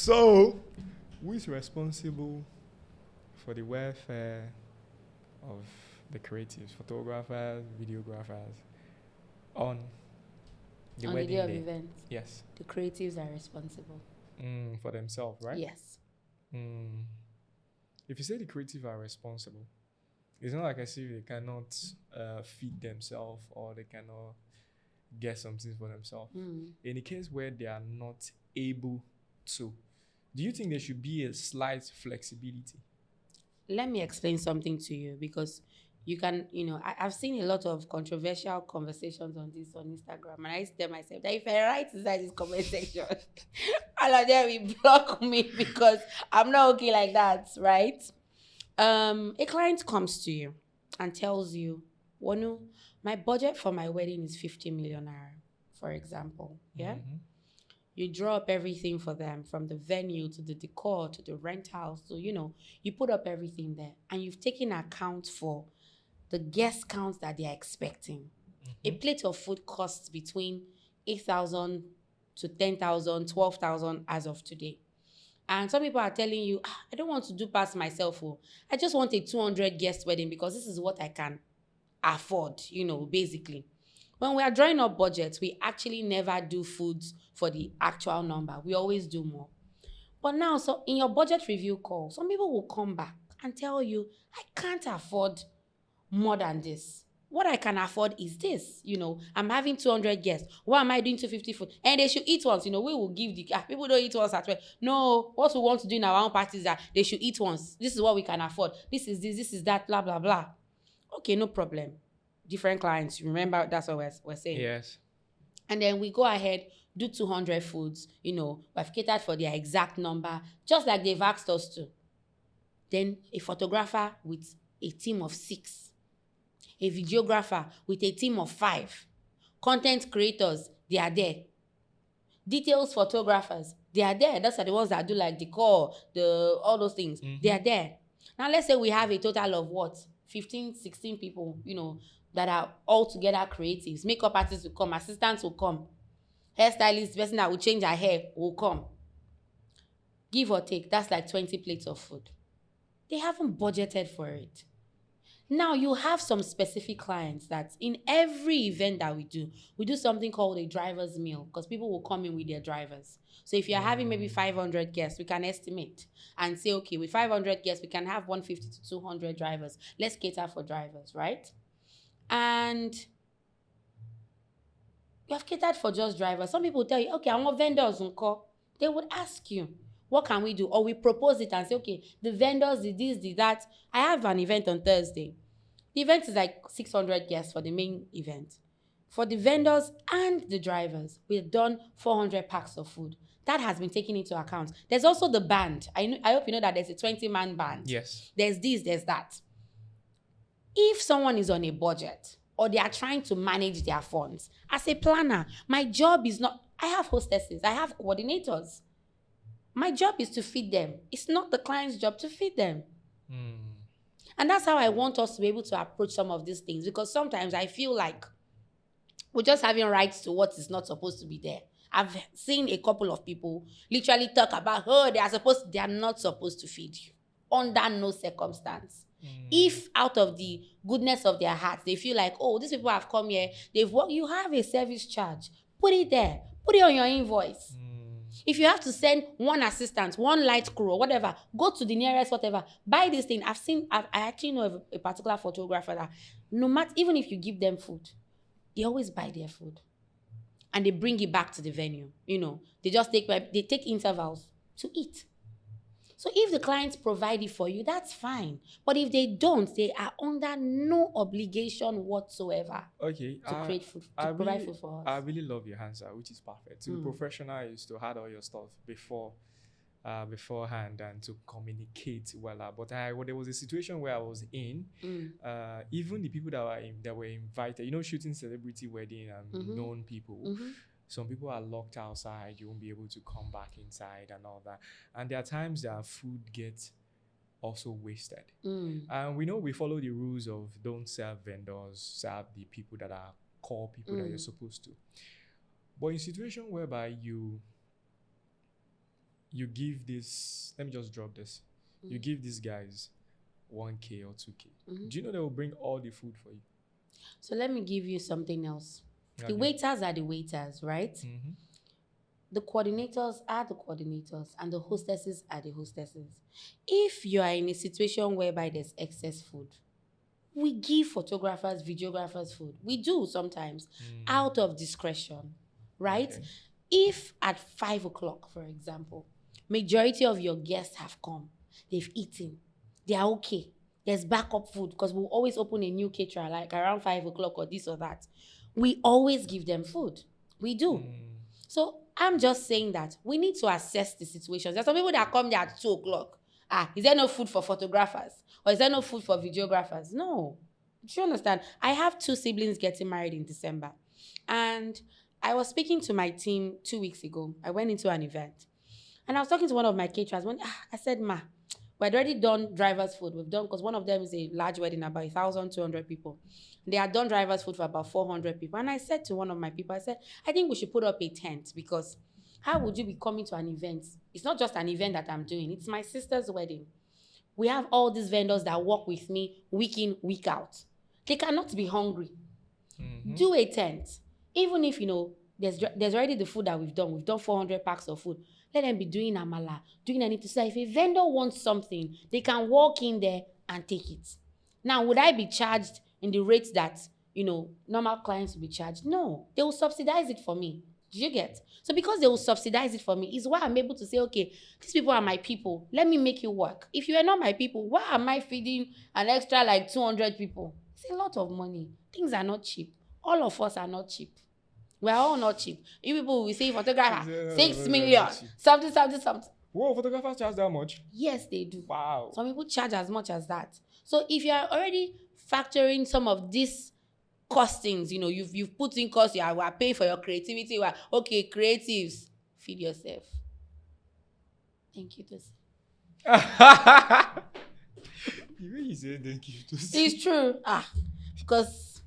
So, who is responsible for the welfare of the creatives, photographers, videographers, on the On the wedding day of day? event, Yes. the creatives are responsible. For themselves, right? Yes. Mm. If you say the creative are responsible, it's not like I see they cannot feed themselves or they cannot get something for themselves. Mm. In the case where they are not able to, do you think there should be a slight flexibility? Let me explain something to you because you can, I've seen a lot of controversial conversations on this on Instagram, and I used to tell myself that if I write inside this comment section, all of them will block me because I'm not okay like that, right? A client comes to you and tells you, Wonu, my budget for my wedding is 50 million naira, for example. Yeah. Mm-hmm. You draw up everything for them from the venue to the decor to the rent house. So, you put up everything there and you've taken account for the guest count that they are expecting. A plate of food costs between 8,000 to 10,000, 12,000 as of today. And some people are telling you, I don't want to do past myself. Oh. I just want a 200 guest wedding because this is what I can afford, basically. When we are drawing up budgets, we actually never do foods for the actual number. We always do more. But now, so in your budget review call, some people will come back and tell you, I can't afford more than this. What I can afford is this. I'm having 200 guests. Why am I doing 250 food? And they should eat once. We will give the people don't eat once at well. No, what we want to do in our own parties is that they should eat once. This is what we can afford. This is that, blah, blah, blah. Okay, no problem. Different clients. Remember, that's what we're saying. Yes. And then we go ahead, do 200 foods. We've catered for their exact number, just like they've asked us to. Then a photographer with a team of 6. A videographer with a team of 5. Content creators, they are there. Details photographers, they are there. Those are the ones that do like decor, all those things. Mm-hmm. They are there. Now let's say we have a total of what? 15, 16 people, that are all together creatives. Makeup artists will come, assistants will come. Hairstylist, the person that will change her hair will come. Give or take, that's like 20 plates of food. They haven't budgeted for it. Now, you have some specific clients that in every event that we do something called a driver's meal because people will come in with their drivers. So if you're having maybe 500 guests, we can estimate and say, okay, with 500 guests, we can have 150 to 200 drivers. Let's cater for drivers, right? And you have catered for just drivers. Some people tell you, okay, I want vendors on call. They would ask you, what can we do? Or we propose it and say, okay, the vendors did this, did that. I have an event on Thursday. The event is like 600 guests for the main event. For the vendors and the drivers, we've done 400 packs of food. That has been taken into account. There's also the band. I hope you know that there's a 20-man band. Yes. There's this, there's that. If someone is on a budget or they are trying to manage their funds, as a planner, my job is not, I have hostesses, I have coordinators. My job is to feed them. It's not the client's job to feed them. And that's how I want us to be able to approach some of these things, because sometimes I feel like we're just having rights to what is not supposed to be there. I've seen a couple of people literally talk about, they are not supposed to feed you under no circumstance. If out of the goodness of their hearts, they feel like, oh, these people have come here, you have a service charge, put it there, put it on your invoice. If you have to send one assistant, one light crew or whatever, go to the nearest whatever, buy this thing. I actually know of a particular photographer that no matter, even if you give them food, they always buy their food. And they bring it back to the venue. They just take intervals to eat. So if the clients provide it for you, that's fine. But if they don't, they are under no obligation whatsoever Okay. to create food, to provide food for us. I really love your answer, which is perfect. To be professional is to have all your stuff beforehand and to communicate well. But there was a situation where I was in. Even the people that were invited, shooting celebrity wedding and known people. Some people are locked outside. You won't be able to come back inside and all that. And there are times that food gets also wasted. And we follow the rules of don't serve vendors, serve the people that are core people that you're supposed to. But in a situation whereby you you give this, let me just drop this. You give these guys 1K or 2K. Do you know they will bring all the food for you? So let me give you something else. Okay. The waiters are the waiters, right? The coordinators are the coordinators, and the hostesses are the hostesses. If you are in a situation whereby there's excess food, we give photographers, videographers food. We do sometimes, out of discretion, right? Okay. If at 5 o'clock, for example, majority of your guests have come, they've eaten, they are okay, there's backup food, because we'll always open a new caterer like around 5 o'clock or this or that. We always give them food. We do. So I'm just saying that we need to assess the situations. There's some people that come there at 2 o'clock. Is there no food for photographers? Or is there no food for videographers? No. Do you understand? I have 2 siblings getting married in December. And I was speaking to my team 2 weeks ago. I went into an event. And I was talking to one of my caterers. I said, Ma, we'd already done driver's food. We've done, because one of them is a large wedding, about 1,200 people. They had done driver's food for about 400 people. And I said to one of my people, I said, I think we should put up a tent, because how would you be coming to an event? It's not just an event that I'm doing. It's my sister's wedding. We have all these vendors that work with me week in, week out. They cannot be hungry. Do a tent. Even if, there's already the food that we've done. We've done 400 packs of food. Let them be doing amala, doing anything. So if a vendor wants something, they can walk in there and take it. Now, would I be charged in the rates that, normal clients will be charged? No. They will subsidize it for me. Do you get? So because they will subsidize it for me is why I'm able to say, okay, these people are my people. Let me make you work. If you are not my people, why am I feeding an extra 200 people? It's a lot of money. Things are not cheap. All of us are not cheap. We're all not cheap. You people will say photographer, 6 million, something. Whoa, photographers charge that much? Yes, they do. Wow. Some people charge as much as that. So if you are already factoring some of these costings, you've put in costs, you are paying for your creativity. Okay, creatives, feed yourself. Thank you, Tosin. The way you say thank you, Tosin. It's true. Because.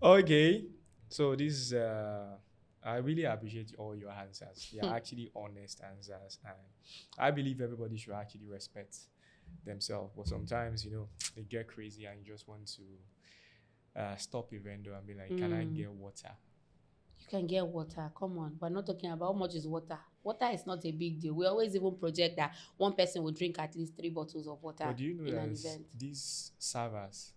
Okay, so this is. I really appreciate all your answers. They are actually honest answers, and I believe everybody should actually respect themselves. But sometimes, they get crazy and you just want to stop a vendor and be like, can I get water? You can get water. Come on. We're not talking about how much is water. Water is not a big deal. We always even project that one person will drink at least 3 bottles of water. But do you know in that an event. These servers,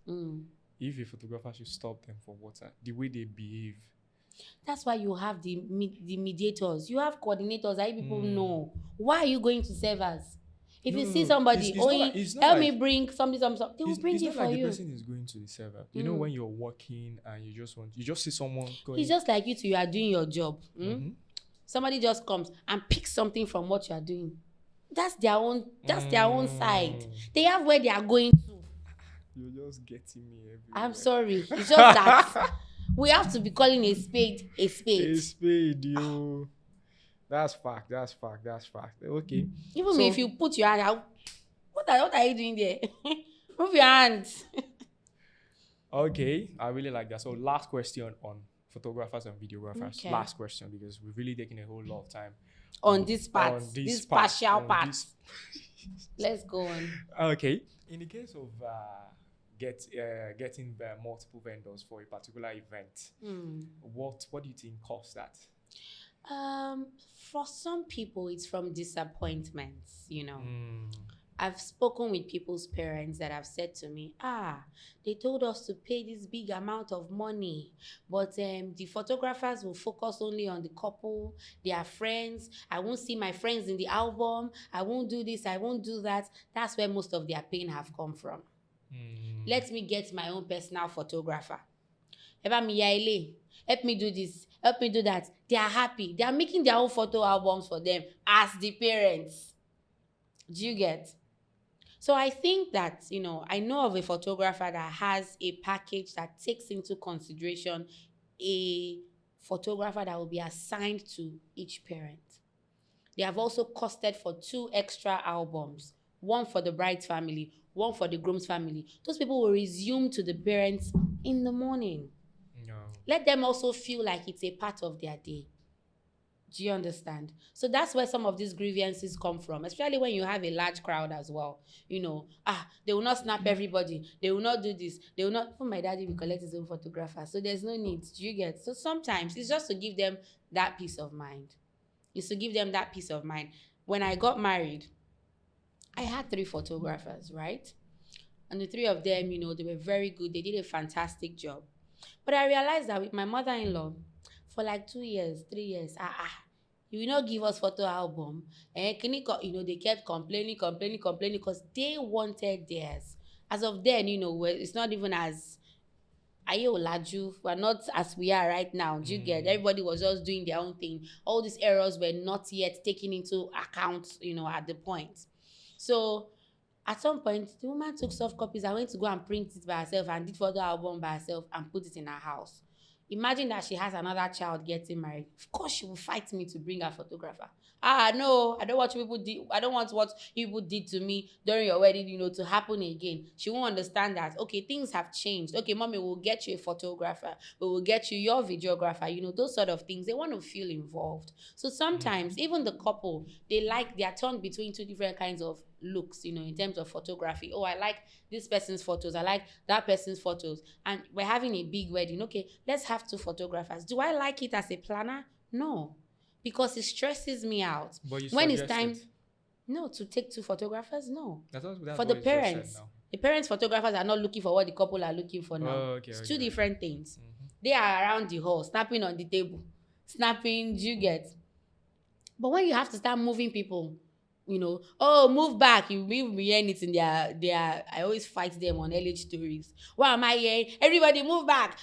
if a photographer should stop them for water, the way they behave. That's why you have the mediators. You have coordinators that people know. Why are you going to servers? If you see somebody, help me bring something, they will bring it for you. The person is going to the server. You know when you're working and you just see someone going. It's just like you are doing your job. Somebody just comes and picks something from what you are doing. That's their own side. They have where they are going to. You're just getting me everywhere. I'm sorry. It's just that we have to be calling a spade a spade. A spade, yo. That's fact. Okay. Even if you put your hand out, what are you doing there? Move your hands. Okay, I really like that. So last question on photographers and videographers. Okay. Last question, because we've really taken a whole lot of time on this part. This partial part. Let's go on. Okay. In the case of getting multiple vendors for a particular event, what do you think caused that? For some people, it's from disappointments, I've spoken with people's parents that have said to me, they told us to pay this big amount of money, but the photographers will focus only on the couple, their friends. I won't see my friends in the album. I won't do this. I won't do that. That's where most of their pain have come from. Let me get my own personal photographer. Help me do this. Help me do that. They are happy. They are making their own photo albums for them as the parents. Do you get? So I think that, I know of a photographer that has a package that takes into consideration a photographer that will be assigned to each parent. They have also costed for 2 extra albums, one for the bride's family, one for the groom's family. Those people will resume to the parents in the morning. No. Let them also feel like it's a part of their day. Do you understand? So that's where some of these grievances come from, especially when you have a large crowd as well. They will not snap everybody. They will not do this. They will not. My daddy will collect his own photographer. So there's no need. Do you get? So sometimes it's just to give them that peace of mind. It's to give them that peace of mind. When I got married, I had 3 photographers, right? And the 3 of them, they were very good. They did a fantastic job. But I realized that with my mother-in-law, for like 2 years, 3 years, you will not give us photo album. They kept complaining because they wanted theirs. As of then, it's not even as Laju. We're not as we are right now. Do you get? Everybody was just doing their own thing. All these errors were not yet taken into account, at the point. So at some point, the woman took soft copies and went to go and print it by herself and did photo album by herself and put it in her house. Imagine that she has another child getting married. Of course, she will fight me to bring her photographer. No, I don't want what people did to me during your wedding, to happen again. She won't understand that, okay, things have changed. Okay, mommy, we'll get you a photographer. We will get you your videographer, those sort of things. They want to feel involved. So sometimes, even the couple, they are torn between 2 different kinds of looks, in terms of photography. Oh, I like this person's photos. I like that person's photos. And we're having a big wedding. Okay, let's have 2 photographers. Do I like it as a planner? No. Because it stresses me out. But you when it's time, no, to take 2 photographers, no. That's for the parents. The parents' photographers are not looking for what the couple are looking for now. It's 2 different things. They are around the hall, snapping on the table, snapping, do you get? But when you have to start moving people, move back, you will be hearing it in their I always fight them on LH stories. What am I hearing? Everybody move back.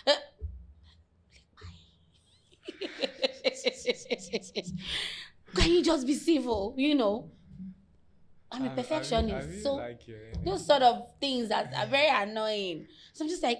Can you just be civil? I'm a perfectionist. I really so like those sort of things that are very annoying. So I'm just like,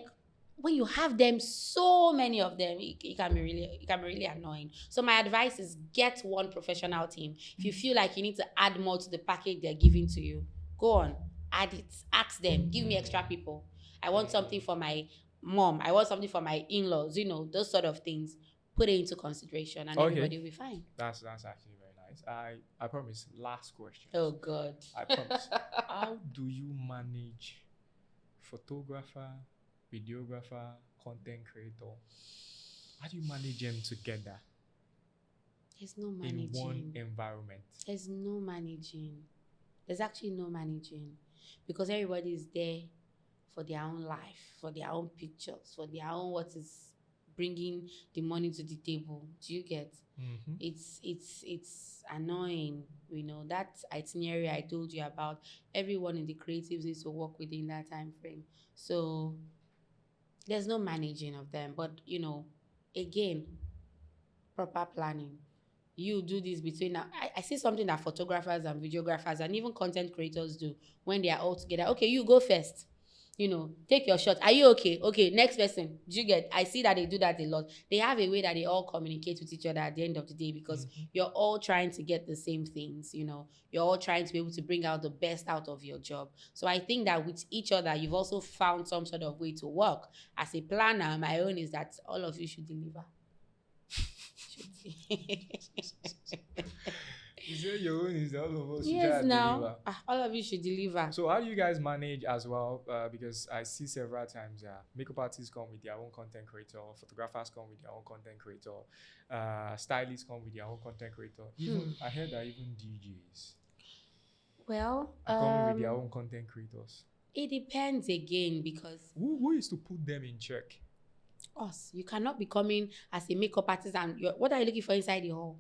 when you have them, so many of them, it can be really annoying. So my advice is get one professional team. If you feel like you need to add more to the package they're giving to you, go on, add it. Ask them, give me extra people. I want something for my mom. I want something for my in-laws. Those sort of things. Put it into consideration, and everybody will be fine. That's actually very nice. I promise. Last question. Oh God. I promise. How do you manage photographer, videographer, content creator? How do you manage them together? There's no managing. In one environment. There's no managing. There's actually no managing, because everybody is there for their own life, for their own pictures, for their own what is bringing the money to the table. Do you get? It's annoying. That itinerary I told you about, everyone in the creatives needs to work within that time frame. So there's no managing of them. But again, proper planning. You do this between now. I see something that photographers and videographers and even content creators do when they are all together. Okay, you go first. Take your shot. Are you okay? Okay, next person. Do you get? I see that they do that a lot. They have a way that they all communicate with each other at the end of the day, because you're all trying to get the same things, You're all trying to be able to bring out the best out of your job. So I think that with each other, you've also found some sort of way to work. As a planner, my own is that all of you should deliver. You say your own is all of us. Yes, now all of you should deliver. So how do you guys manage as well? Because I see several times, makeup artists come with their own content creator, photographers come with their own content creator, stylists come with their own content creator. Even I heard that even DJs are coming with their own content creators. It depends again, because who is to put them in check? Us. You cannot be coming as a makeup artist and what are you looking for inside the hall?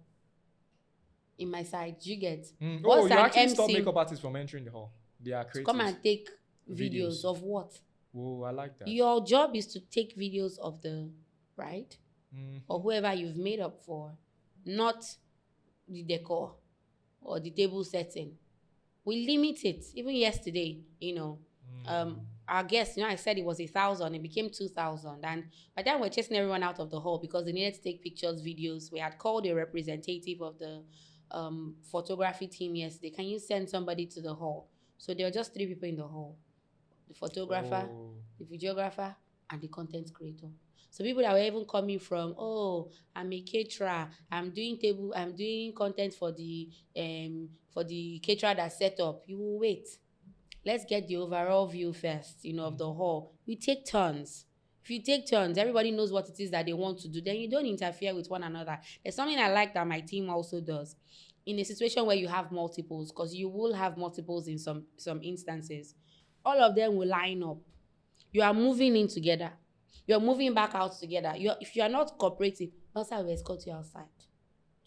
In my side, you get. You actually stop makeup artists from entering the hall. They are creators. Come and take videos of what? Oh, I like that. Your job is to take videos of the bride or whoever you've made up for, not the decor or the table setting. We limit it. Even yesterday, our guest, I said it was 1,000, it became 2,000. And by then we're chasing everyone out of the hall because they needed to take pictures, videos. We had called a representative of the photography team yesterday. Can you send somebody to the hall? So there were just 3 people in the hall: the photographer, the videographer, and the content creator. So people that were even coming from, oh, I'm a caterer, I'm doing content for the caterer that set up. You will wait. Let's get the overall view first, of the whole. We take turns. If you take turns, everybody knows what it is that they want to do. Then you don't interfere with one another. There's something I like that my team also does. In a situation where you have multiples, because you will have multiples in some instances, all of them will line up. You are moving in together. You're moving back out together. If you are not cooperative, also will escort you outside.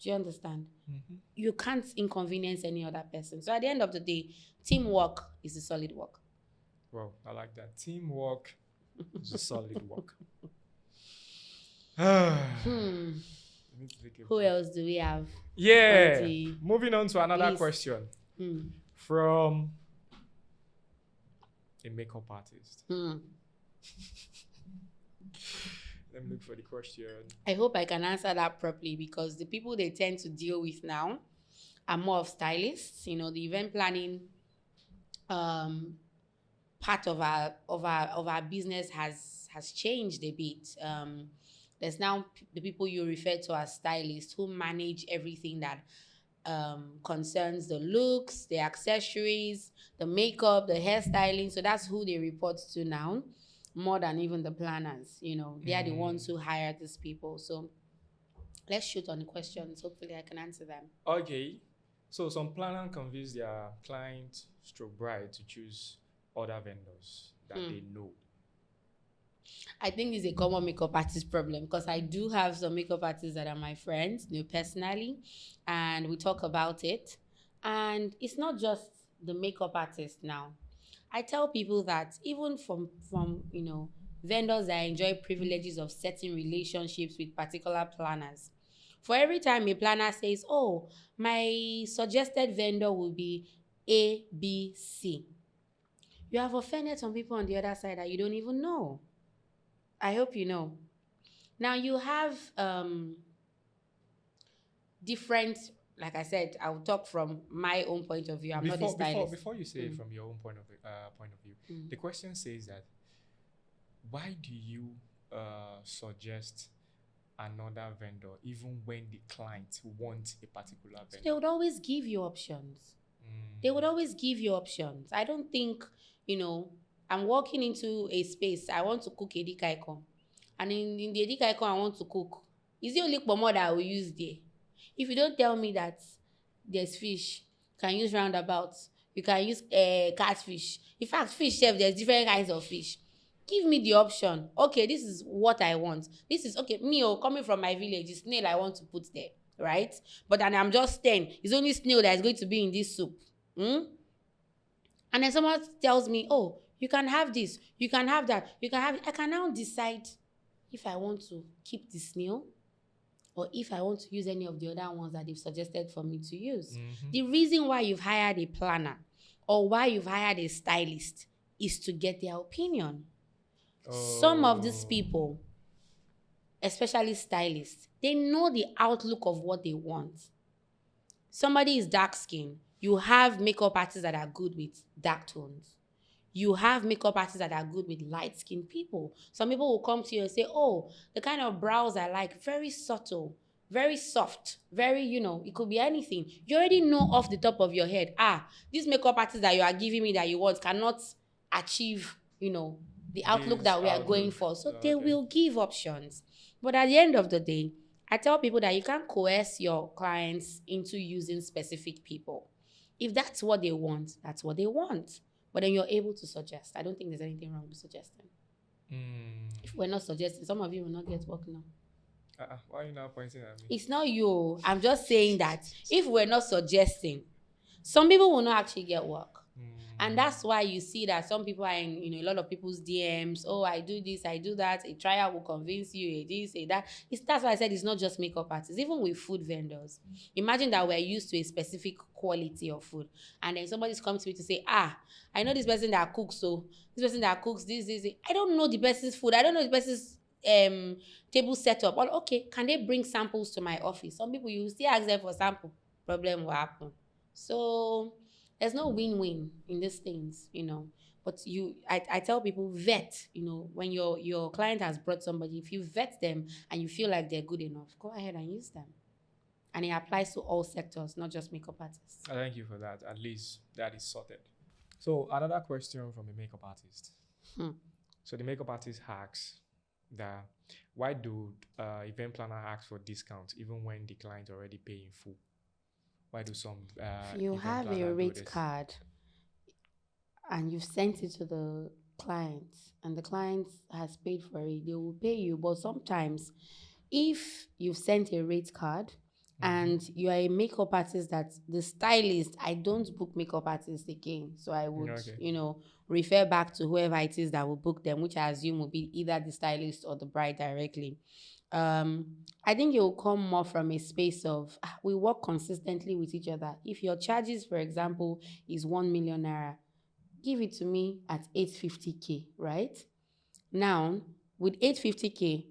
Do you understand? Mm-hmm. You can't inconvenience any other person. So at the end of the day, teamwork is a solid work. Well, I like that. Teamwork is a solid work. Who else do we have? Yeah. Moving on to another question. From a makeup artist. Let me look for the question. I hope I can answer that properly, because the people they tend to deal with now are more of stylists. The event planning part of our business has changed a bit. There's now the people you refer to as stylists who manage everything that concerns the looks, the accessories, the makeup, the hairstyling. So that's who they report to now, more than even the planners. They are the ones who hire these people. So let's shoot on the questions. Hopefully I can answer them. Okay. So some planner convince their client stroke bride to choose other vendors that they know. I think it's a common makeup artist problem, because I do have some makeup artists that are my friends, personally, and we talk about it. And it's not just the makeup artist now. I tell people that even from vendors that enjoy privileges of certain relationships with particular planners, for every time a planner says, oh, my suggested vendor will be A, B, C, you have offended some people on the other side that you don't even know. I hope you know. Now you have different, like I said, I will talk from my own point of view. I'm not a stylist. Before you say it from your own point of view, the question says that, why do you suggest another vendor even when the client wants a particular vendor? So they would always give you options. They would always give you options. I don't think, I'm walking into a space, I want to cook edikaikong. And in the edikaikong I want to cook, is the only pomo that I will use there? If you don't tell me that there's fish, you can use roundabouts, you can use catfish. In fact, fish chef, there's different kinds of fish. Give me the option. Okay, this is what I want. This is, okay, me coming from my village, it's snail I want to put there, right? But then I'm just 10. It's only snail that is going to be in this soup. And then someone tells me, oh, you can have this, you can have that, you can have it. I can now decide if I want to keep the snail or if I want to use any of the other ones that they've suggested for me to use. The reason why you've hired a planner or why you've hired a stylist is to get their opinion. Some of these people, especially stylists, they know the outlook of what they want. Somebody is dark skinned. You have makeup artists that are good with dark tones. You have makeup artists that are good with light-skinned people. Some people will come to you and say, oh, the kind of brows I like, very subtle, very soft, very, it could be anything. You already know off the top of your head, these makeup artists that you are giving me that you want cannot achieve, the outlook that we are going for. So they will give options. But at the end of the day, I tell people that you can't coerce your clients into using specific people. If that's what they want, that's what they want. But then you're able to suggest. I don't think there's anything wrong with suggesting. If we're not suggesting, some of you will not get work now. Why are you now pointing at me? It's not you. I'm just saying that if we're not suggesting, some people will not actually get work. And that's why you see that some people are in, a lot of people's DMs. Oh, I do this, I do that. A trial will convince you, a this, a that. That's why I said it's not just makeup artists. Even with food vendors. Imagine that we're used to a specific quality of food. And then somebody's come to me to say, I know this person that cooks, so this person that cooks this. I don't know the person's food. I don't know the person's table setup. Well, okay, can they bring samples to my office? Some people, you still ask them for sample. Problem will happen. So There's no win-win in these things, you know. But I tell people vet, you know, when your client has brought somebody, if you vet them and you feel like they're good enough, go ahead and use them. And it applies to all sectors, not just makeup artists. Thank you for that. At least that is sorted. So another question from a makeup artist. So the makeup artist asks that why do event planner ask for discounts even when the client already pay in full? Why do some if you event have planner a do rate this? card and you've sent it to the client and the client has paid for it, they will pay you. But sometimes if you've sent a rate card and you are a makeup artist that the stylist, I don't book makeup artists again. So I would, Okay. you know, refer back to whoever it is that will book them, which I assume will be either the stylist or the bride directly. I think it will come more from a space of we work consistently with each other. If your charges, for example, is 1 million naira, give it to me at 850K, right? Now, with 850K,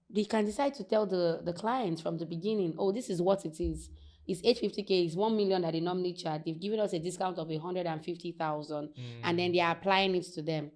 they can decide to tell the clients from the beginning, oh, this is what it is. It's 850K, it's 1 million that they normally charge. They've given us a discount of 150,000, and then they are applying it to them.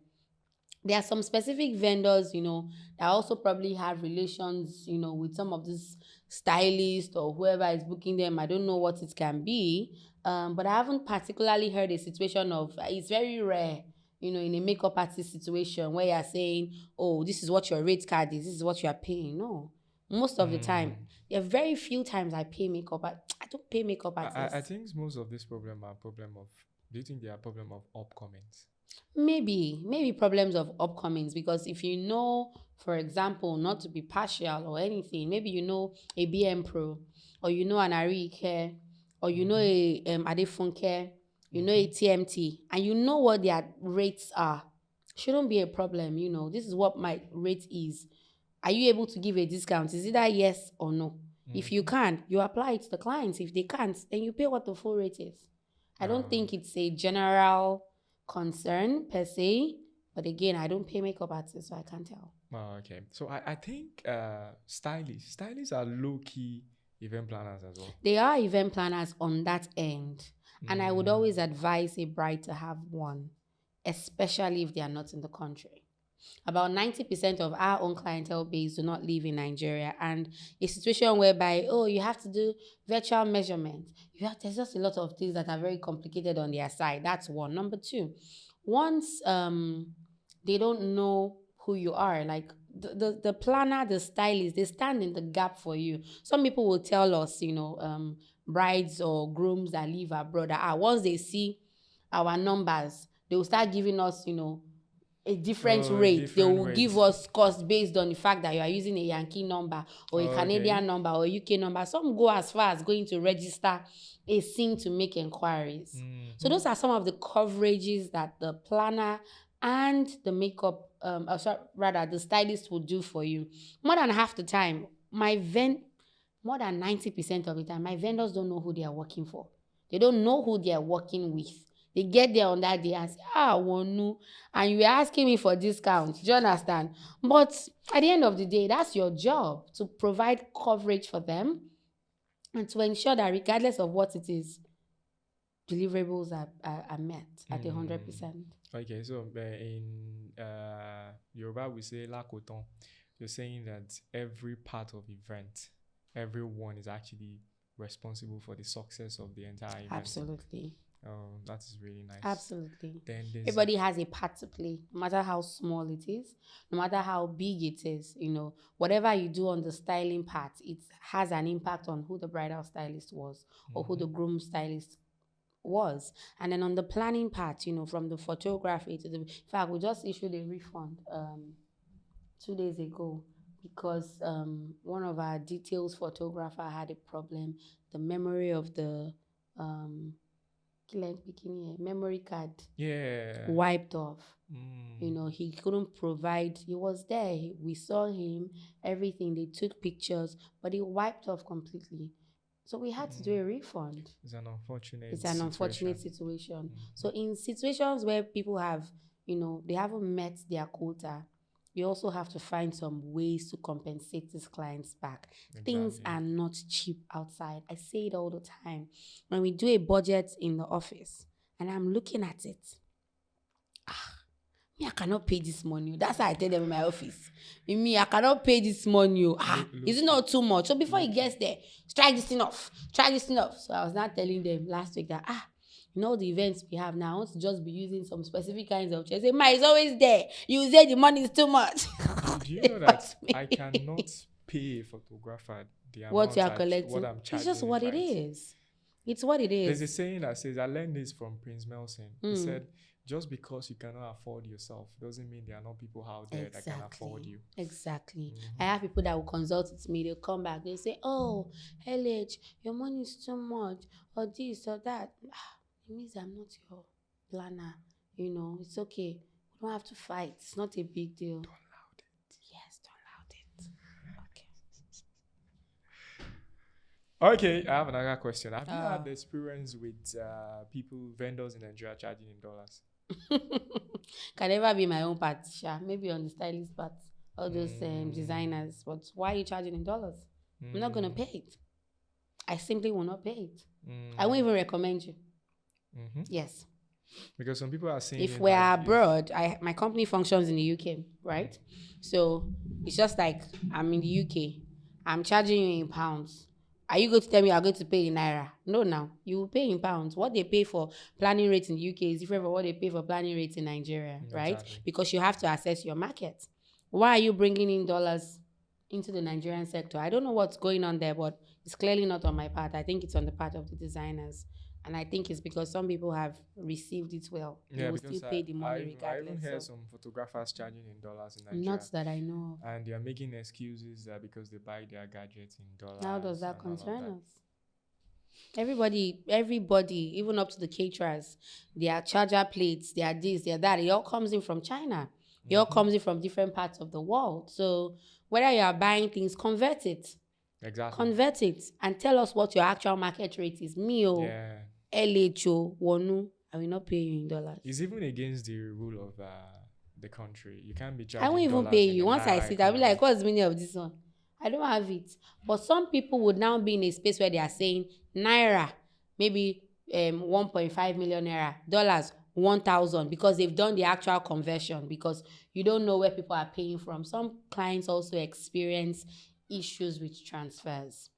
There are some specific vendors, you know, that also probably have relations, you know, with some of these stylists or whoever is booking them. I don't know what it can be, but I haven't particularly heard a situation of, it's very rare, you know, in a makeup artist situation where you're saying, oh, this is what your rate card is, this is what you are paying. No. Most of the time, there are very few times I pay makeup. I don't pay makeup artists. I think most of this problem are problem of, do you think they are problem of upcomings? Maybe problems of upcomings, because if you know, for example, not to be partial or anything, maybe you know a BM Pro, or you know an Arike, or you know a Adefunke, you know a TMT, and you know what their rates are, shouldn't be a problem. You know, this is what my rate is. Are you able to give a discount? Is it that yes or no? If you can't, you apply it to the clients. If they can't, then you pay what the full rate is. I don't think it's a general concern per se, but again, I don't pay makeup artists, so I can't tell. Oh, okay. So I think stylists are low-key event planners as well. They are event planners on that end, and I would always advise a bride to have one, especially if they are not in the country. About 90% of our own clientele base do not live in Nigeria, and a situation whereby, oh, you have to do virtual measurement. There's just a lot of things that are very complicated on their side. That's one. Number two, once they don't know who you are, like the planner, the stylist, they stand in the gap for you. Some people will tell us, you know, brides or grooms that live abroad, once they see our numbers, they will start giving us, you know, a different rate. They will give us cost based on the fact that you are using a Yankee number or a Canadian number or a UK number. Some go as far as going to register a SIM to make inquiries. So those are some of the coverages that the planner and the makeup, the stylist will do for you. More than half the time, more than 90% of the time, my vendors don't know who they are working for. They don't know who they are working with. They get there on that day and say, Wonu, and you were asking me for discount. Do you understand? But at the end of the day, that's your job, to provide coverage for them and to ensure that regardless of what it is, deliverables are met at 100%. Okay, so in Yoruba we say lakotan. You're saying that every part of event, everyone is actually responsible for the success of the entire event. Absolutely. Oh, that is really nice. Absolutely. Then everybody has a part to play, no matter how small it is, no matter how big it is. You know, whatever you do on the styling part, it has an impact on who the bridal stylist was or who the groom stylist was. And then on the planning part, you know, from the photography to in fact, we just issued a refund 2 days ago because one of our details photographer had a problem. The memory of the memory card wiped off. You know, he couldn't provide. He was there. We saw him, everything. They took pictures, but it wiped off completely. So we had to do a refund. It's an unfortunate situation. So in situations where people have, you know, they haven't met their quota, you also have to find some ways to compensate these clients back. Exactly. Things are not cheap outside. I say it all the time. When we do a budget in the office, and I'm looking at it. Me, I cannot pay this money. That's how I tell them in my office. Me, I cannot pay this money. Is it not too much? So before he gets there, strike this thing off. So I was not telling them last week that, the events we have now, I want to just be using some specific kinds of chairs. Say, it's always there. You say the money is too much. Do you know that I cannot pay a photographer the amount what you are collecting? What I'm charging? It's just what it is. It's what it is. There's a saying that says, I learned this from Prince Melson. He said, just because you cannot afford yourself doesn't mean there are not people out there that can afford you. Exactly. I have people that will consult with me. They'll come back. They'll say, oh, LH, your money is too much, or this or that. It means I'm not your planner. It's okay. We don't have to fight. It's not a big deal. Don't loud it. Yes, don't loud it. Okay, I have another question. Have you had the experience with vendors in Nigeria charging in dollars? Can never be my own part, maybe on the stylist part, all those designers. But why are you charging in dollars? I'm not going to pay it. I simply will not pay it. I won't even recommend you. Yes. Because some people are saying, if we're abroad, my company functions in the UK, right? So it's just like I'm in the UK. I'm charging you in pounds. Are you going to tell me you're going to pay in naira? No, now. You will pay in pounds. What they pay for planning rates in the UK is different from what they pay for planning rates in Nigeria, right? Exactly. Because you have to assess your market. Why are you bringing in dollars into the Nigerian sector? I don't know what's going on there, but it's clearly not on my part. I think it's on the part of the designers. And I think it's because some people have received it well. They will still pay the money regardless. I even heard some photographers charging in dollars in Nigeria. Not that I know of. And they are making excuses because they buy their gadgets in dollars. How does that concern us? Everybody, even up to the caterers, their charger plates, their this, their that, it all comes in from China. It all comes in from different parts of the world. So whether you are buying things, convert it. Exactly. Convert it and tell us what your actual market rate is. LHO, Wonu, I will not pay you in dollars. It's even against the rule of the country. You can't be charging. I won't even pay you. Once I see it, I'll be like, what's the meaning of this one? I don't have it. But some people would now be in a space where they are saying naira, maybe 1.5 million naira, dollars 1,000, because they've done the actual conversion, because you don't know where people are paying from. Some clients also experience issues with transfers.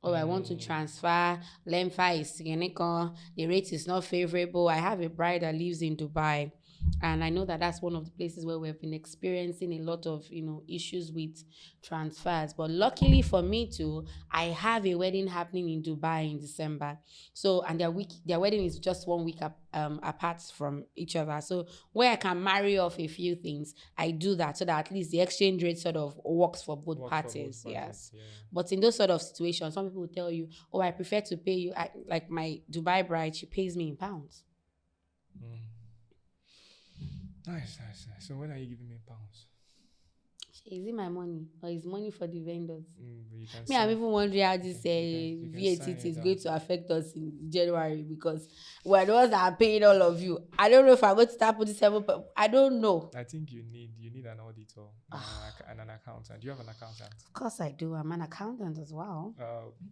I want to transfer. Lemfa is the rate is not favorable. I have a bride that lives in Dubai, and I know that that's one of the places where we've been experiencing a lot of issues with transfers. But luckily for me too, I have a wedding happening in Dubai in December. So, and their wedding is just 1 week apart from each other. So where I can marry off a few things, I do that so that at least the exchange rate sort of works for both parties. Yes. Yeah. But in those sort of situations, some people will tell you, I prefer to pay you. Like my Dubai bride, she pays me in pounds. Nice. So when are you giving me pounds? Is it my money or is money for the vendors? I'm even wondering how this VAT is going to affect us in January, because we're the ones that are paying all of you. I don't know if I'm going to start putting 7%. I don't know. I think you need an auditor and an accountant. Do you have an accountant? Of course I do. I'm an accountant as well.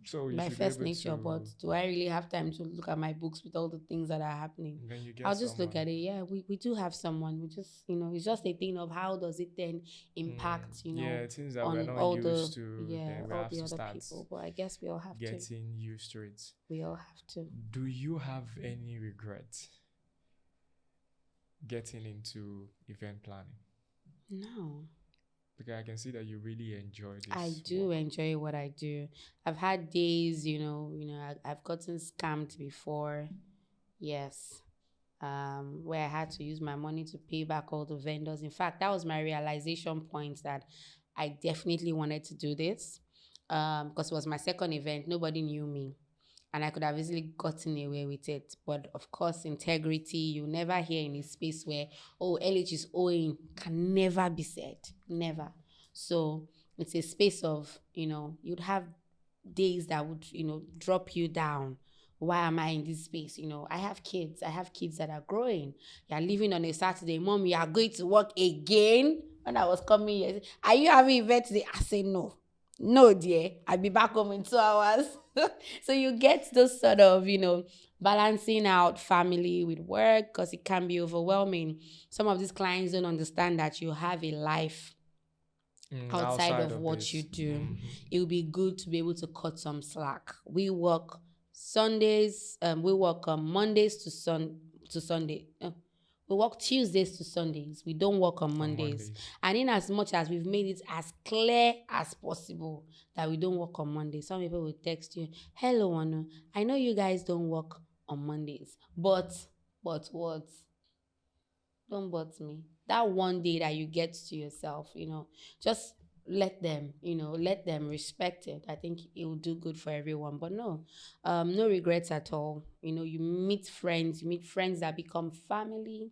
So my first nature, but do I really have time to look at my books with all the things that are happening? I'll just look at it. Yeah, we do have someone. We just, it's just a thing of how does it then impact, things that on we're not all used the to. yeah, we all have the to other start people. But I guess we all have to. getting used to it. We all have to. Do you have any regret getting into event planning? No. Because I can see that you really enjoy this. I do enjoy what I do. I've had days, I've gotten scammed before. Yes. Where I had to use my money to pay back all the vendors. In fact, that was my realization point that I definitely wanted to do this. Because it was my second event. Nobody knew me. And I could have easily gotten away with it. But of course, integrity, you never hear in a space where, LH is owing, can never be said. Never. So it's a space of, you'd have days that would, drop you down. Why am I in this space? I have kids. That are growing. You're leaving on a Saturday. Mom, you are going to work again? When I was coming here, are you having event today? I say no. No, dear. I'll be back home in 2 hours. So you get those sort of, balancing out family with work, because it can be overwhelming. Some of these clients don't understand that you have a life outside of what you do. It would be good to be able to cut some slack. We work Sundays, we work on Mondays to Sunday. We work Tuesdays to Sundays. We don't work on Mondays. And in as much as we've made it as clear as possible that we don't work on Mondays, some people will text you, hello, Wanu, I know you guys don't work on Mondays, but what? Don't but me. That one day that you get to yourself, just let them respect it. I think it will do good for everyone. But no regrets at all. You meet friends that become family.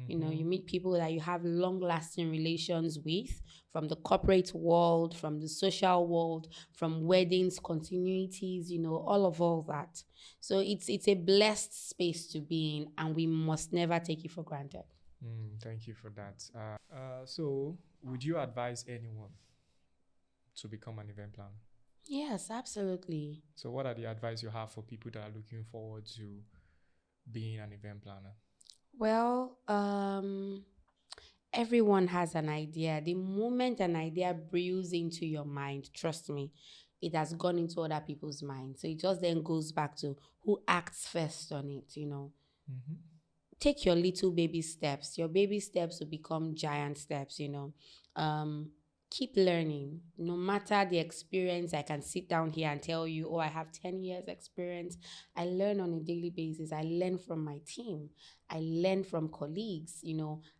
You meet people that you have long-lasting relations with, from the corporate world, from the social world, from weddings, continuities, all that. So it's a blessed space to be in, and we must never take it for granted. Thank you for that. So would you advise anyone to become an event planner? Yes, absolutely. So what are the advice you have for people that are looking forward to being an event planner? Well, everyone has an idea. The moment an idea brews into your mind, trust me, it has gone into other people's minds. So it just then goes back to who acts first on it, Take your little baby steps. Your baby steps will become giant steps, Keep learning. No matter the experience, I can sit down here and tell you, I have 10 years experience. I learn on a daily basis. I learn from my team. I learn from colleagues.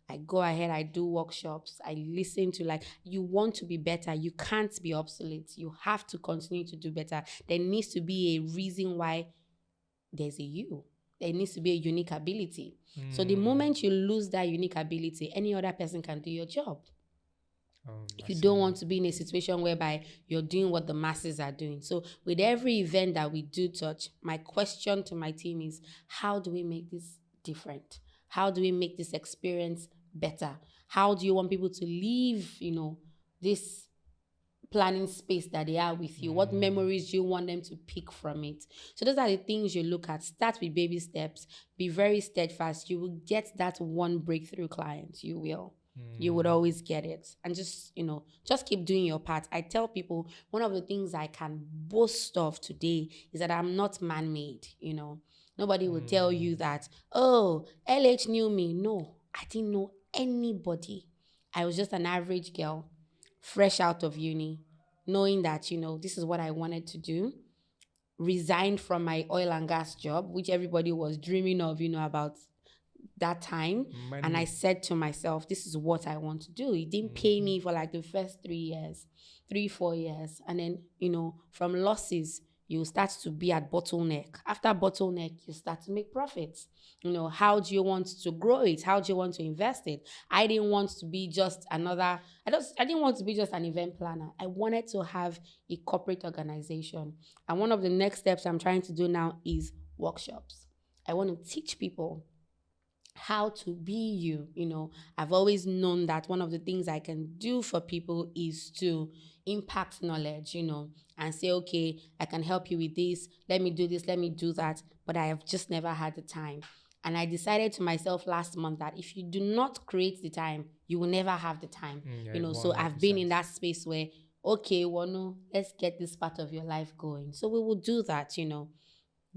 I go ahead, I do workshops. I listen to, you want to be better. You can't be obsolete. You have to continue to do better. There needs to be a reason why there's a you. There needs to be a unique ability. So the moment you lose that unique ability, any other person can do your job. You don't want to be in a situation whereby you're doing what the masses are doing. So with every event that we do touch, my question to my team is, how do we make this different? How do we make this experience better? How do you want people to leave, this planning space that they are with you? What memories do you want them to pick from it? So those are the things you look at. Start with baby steps. Be very steadfast. You will get that one breakthrough client. You will. You would always get it. And just keep doing your part. I tell people, one of the things I can boast of today is that I'm not man-made, Nobody will tell you that, LH knew me. No, I didn't know anybody. I was just an average girl, fresh out of uni, knowing that, this is what I wanted to do. Resigned from my oil and gas job, which everybody was dreaming of, about that time. And I said to myself, this is what I want to do. It didn't pay me for the first 4 years. And then, from losses, you start to be at bottleneck. After bottleneck, you start to make profits. How do you want to grow it? How do you want to invest it? I didn't want to be just I didn't want to be just an event planner. I wanted to have a corporate organization. And one of the next steps I'm trying to do now is workshops. I want to teach people how to be you. I've always known that one of the things I can do for people is to impact knowledge, and say, okay, I can help you with this. Let me do this. Let me do that. But I have just never had the time. And I decided to myself last month that if you do not create the time, you will never have the time. So I've been in that space where, okay, Wanu, let's get this part of your life going. So we will do that,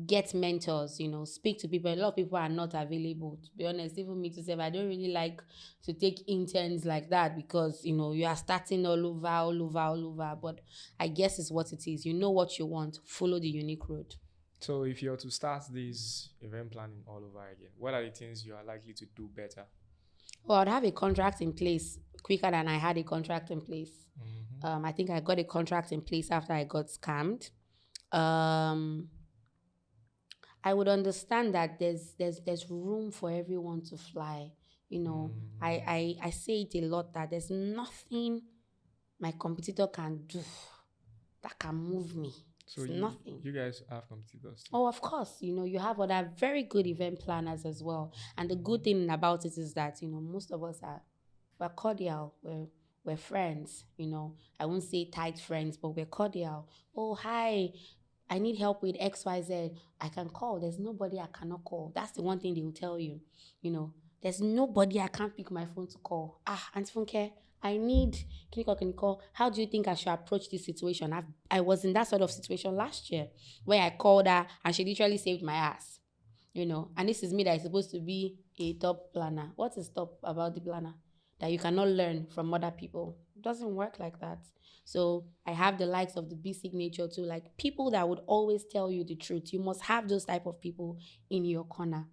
Get mentors, speak to people. A lot of people are not available, to be honest. Even me to say, I don't really like to take interns like that because, you are starting all over. But I guess it's what it is. You know what you want. Follow the unique road. So if you're to start this event planning all over again, what are the things you are likely to do better? Well, I'd have a contract in place quicker than I had a contract in place. I think I got a contract in place after I got scammed. I would understand that there's room for everyone to fly. I say it a lot that there's nothing my competitor can do that can move me. So nothing. You guys have competitors too? Oh, of course. You have other very good event planners as well. And the good thing about it is that, most of us we're cordial. We're friends. I won't say tight friends, but we're cordial. Oh, hi. I need help with XYZ. I can call. There's nobody I cannot call. That's the one thing they will tell you. You know, there's nobody I can't pick my phone to call. Auntie Funke, I need, can you call? How do you think I should approach this situation? I was in that sort of situation last year where I called her and she literally saved my ass. You know, and this is me that is supposed to be a top planner. What is top about the planner? That you cannot learn from other people. It doesn't work like that. So I have the likes of the B signature too, like people that would always tell you the truth. You must have those type of people in your corner.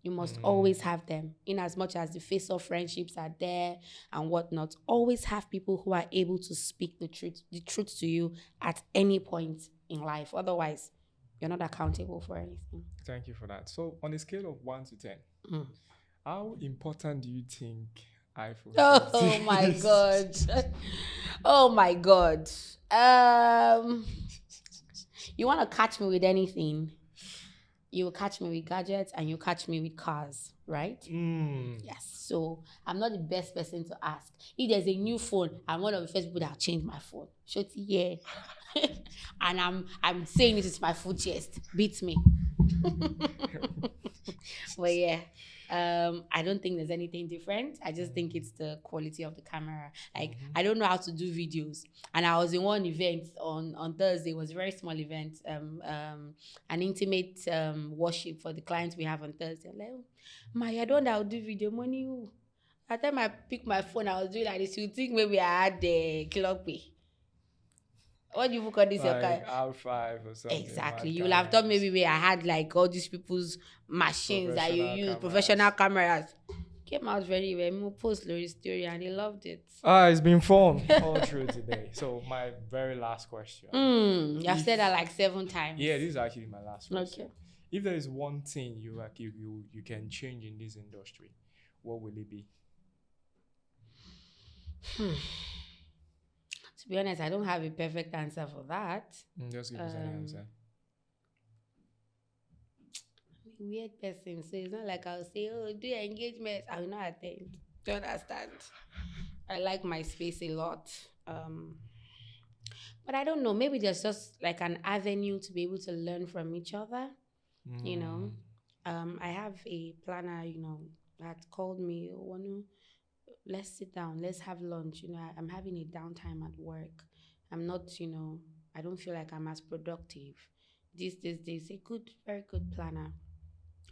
You must always have them. In as much as the face-off friendships are there and whatnot, always have people who are able to speak the truth to you at any point in life. Otherwise, you're not accountable for anything. Thank you for that. So on a scale of 1 to 10, how important do you think iPhone? Oh my God. Oh my God. You want to catch me with anything? You will catch me with gadgets and you catch me with cars, right? Yes. So I'm not the best person to ask. If there's a new phone, I'm one of the first people that change my phone. Shorty, yeah. And I'm saying it with my full chest. Beat me. But yeah. I don't think there's anything different. I just think it's the quality of the camera. Like, I don't know how to do videos. And I was in one event on Thursday. It was a very small event, an intimate worship for the clients we have on Thursday. I'm like, I don't know how to do video money. At the time I picked my phone, I was doing like this. You think maybe I had the clock pay. What do you call this? Like R5 or something. Exactly. You will have thought maybe where I had like all these people's machines that you use, professional cameras. Came out very well. We'll post Lori's story and they loved it. It's been fun all through today. So my very last question. You've said that like 7 times. Yeah, this is actually my last question. Okay. If there is one thing you can change in this industry, what will it be? To be honest, I don't have a perfect answer for that. Just give us an answer. I'm a weird person, so it's not like I'll say, oh, do your engagement. I will not attend. Do you understand? I like my space a lot. But I don't know. Maybe there's just like an avenue to be able to learn from each other. You know, I have a planner, you know, that called me, Wanu, let's sit down, let's have lunch. You know, I'm having a downtime at work. I'm not, you know, I don't feel like I'm as productive. This, a good, very good planner.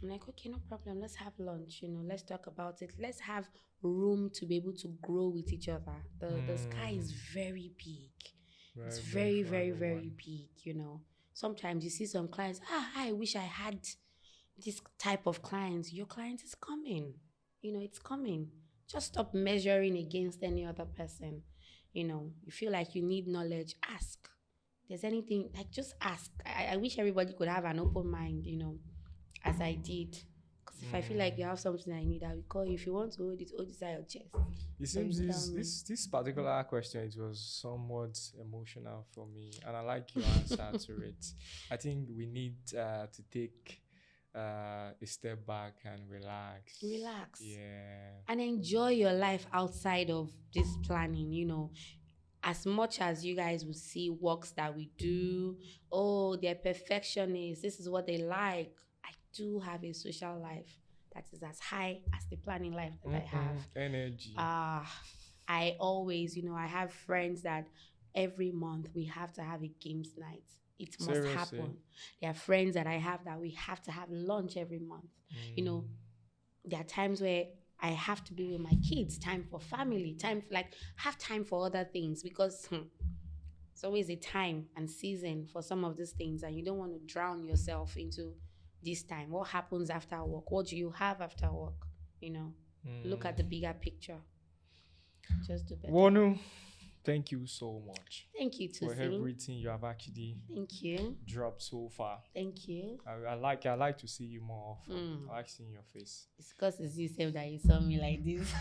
I'm like, okay, no problem. Let's have lunch. You know, let's talk about it. Let's have room to be able to grow with each other. The sky is very big. It's very, very, very big. You know, sometimes you see some clients. I wish I had this type of clients. Your client is coming. You know, it's coming. Just stop measuring against any other person. You know, you feel like you need knowledge, ask. There's anything, like, just ask. I wish everybody could have an open mind, you know, as I did. Because if I feel like you have something I need, I will call you. If you want to hold it at your chest. It seems this particular question, it was somewhat emotional for me. And I like your answer to it. I think we need to take a step back and relax. Yeah. And enjoy your life outside of this planning, you know. As much as you guys will see works that we do, oh, they're perfectionists, this is what they like. I do have a social life that is as high as the planning life that I have. Energy. I always, you know, I have friends that every month we have to have a games night. It must happen. There are friends that I have that we have to have lunch every month. You know, there are times where I have to be with my kids, time for family, have time for other things, because it's always a time and season for some of these things, and you don't want to drown yourself into this time. What happens after work? What do you have after work? You know, look at the bigger picture. Just do better. Wanu, thank you so much. Thank you, Tusi. For everything you have actually dropped so far. Thank you. I like to see you more often. I like seeing your face. It's because it's you self that you saw me like this.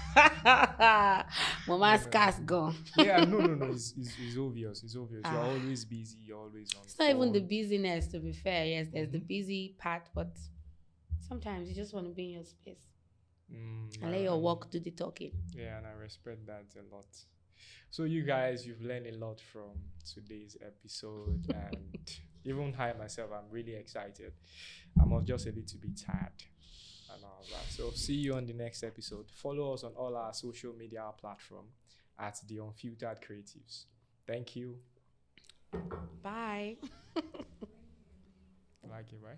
Mama's cast gone. Yeah, no. It's obvious. It's obvious. You're always busy. You're always on. It's not even the busyness, to be fair. Yes, there's the busy part, but sometimes you just want to be in your space and let your work do the talking. Yeah, and I respect that a lot. So you guys, you've learned a lot from today's episode, and Even I myself, I'm really excited. I'm just a little bit tired and all that. So see you on the next episode. Follow us on all our social media platform at The Unfiltered Creatives. Thank you. Bye. Like it, right?